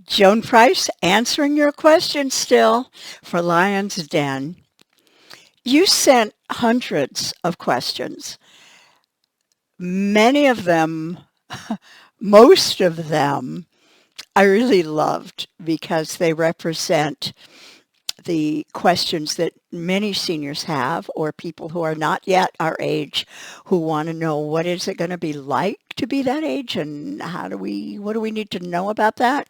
Joan Price answering your question still for Lion's Den. You sent hundreds of questions. Many of them, most of them, I really loved because they represent the questions that many seniors have, or people who are not yet our age, who want to know what is it going to be like to be that age, and what do we need to know about that?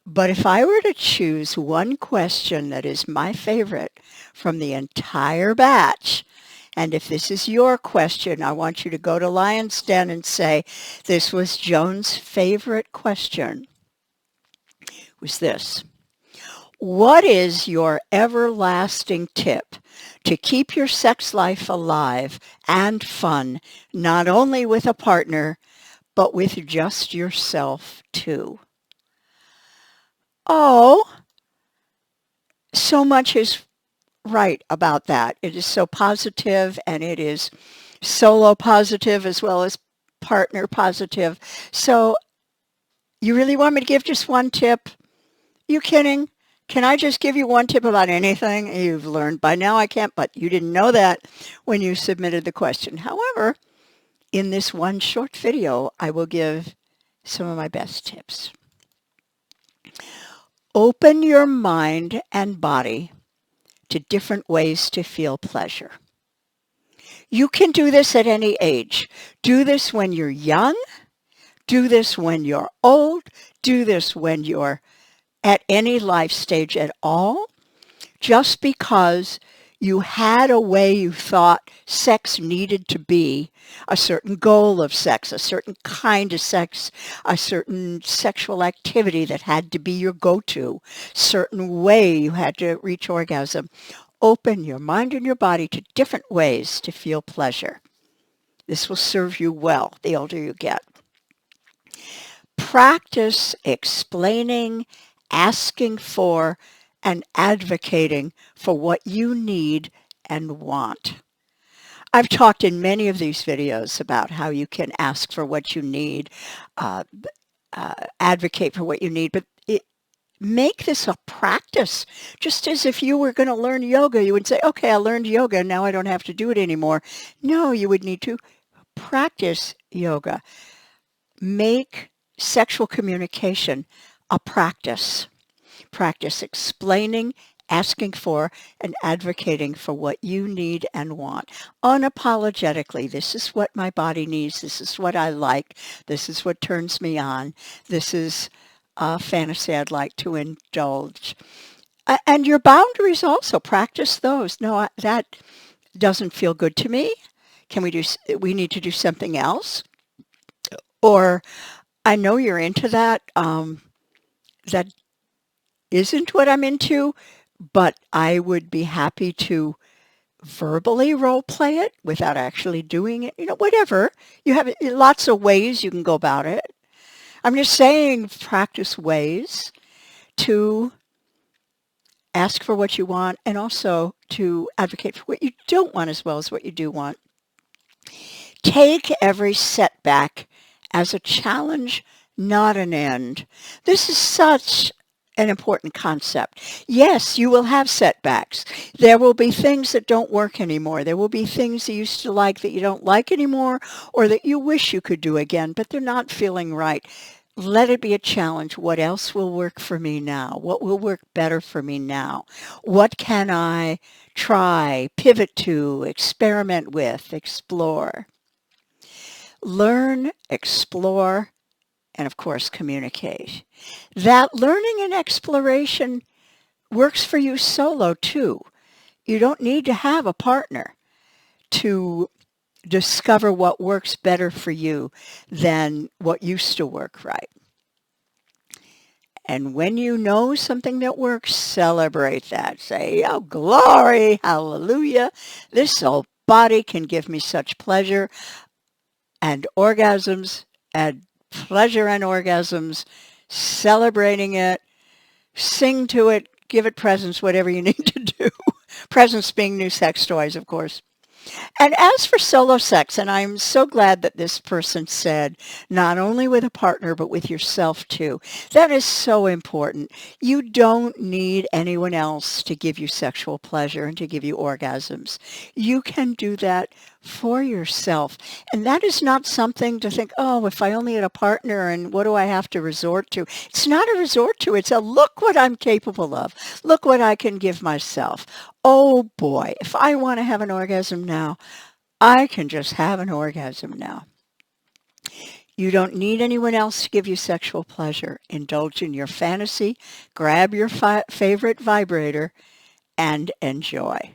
But if I were to choose one question that is my favorite from the entire batch, and if this is your question, I want you to go to Lion's Den and say, this was Joan's favorite question, was this. What is your everlasting tip to keep your sex life alive and fun, not only with a partner, but with just yourself too? Oh, so much is right about that. It is so positive, and it is solo positive as well as partner positive. So you really want me to give just one tip? You kidding? Can I just give you one tip about anything? You've learned by now I can't, but you didn't know that when you submitted the question. However, in this one short video, I will give some of my best tips. Open your mind and body to different ways to feel pleasure. You can do this at any age. Do this when you're young. Do this when you're old. Do this when you're at any life stage at all. Just because you had a way you thought sex needed to be, a certain goal of sex, a certain kind of sex, a certain sexual activity that had to be your go-to, certain way you had to reach orgasm. Open your mind and your body to different ways to feel pleasure. This will serve you well the older you get. Practice explaining, asking for, and advocating for what you need and want. I've talked in many of these videos about how you can ask for what you need, uh, advocate for what you need, but make this a practice. Just as if you were going to learn yoga, you would say, okay, I learned yoga, now I don't have to do it anymore. No, you would need to practice yoga. Make sexual communication a practice. Practice explaining, asking for, and advocating for what you need and want. Unapologetically, this is what my body needs. This is what I like. This is what turns me on. This is a fantasy I'd like to indulge. And your boundaries also, practice those. No, that doesn't feel good to me. We need to do something else? Or I know you're into that. That isn't what I'm into, but I would be happy to verbally role play it without actually doing it. Whatever. You have lots of ways you can go about it. I'm just saying, practice ways to ask for what you want and also to advocate for what you don't want as well as what you do want. Take every setback as a challenge, not an end. This is such an important concept. Yes, you will have setbacks. There will be things that don't work anymore. There will be things you used to like that you don't like anymore, or that you wish you could do again, but they're not feeling right. Let it be a challenge. What else will work for me now? What will work better for me now? What can I try, pivot to, experiment with, explore? Learn, explore, and of course, communicate. That learning and exploration works for you solo too. You don't need to have a partner to discover what works better for you than what used to work right. And when you know something that works, celebrate that. Say, oh, glory, hallelujah. This old body can give me such pleasure and orgasms and pleasure and orgasms, celebrating it, sing to it, give it presents, whatever you need to do. Presents being new sex toys, of course. And as for solo sex, and I'm so glad that this person said not only with a partner, but with yourself too. That is so important. You don't need anyone else to give you sexual pleasure and to give you orgasms. You can do that for yourself. And that is not something to think, oh, if I only had a partner and what do I have to resort to? It's not a resort to. It's a look what I'm capable of. Look what I can give myself. Oh boy, if I want to have an orgasm now, I can just have an orgasm now. You don't need anyone else to give you sexual pleasure. Indulge in your fantasy, grab your favorite vibrator, and enjoy.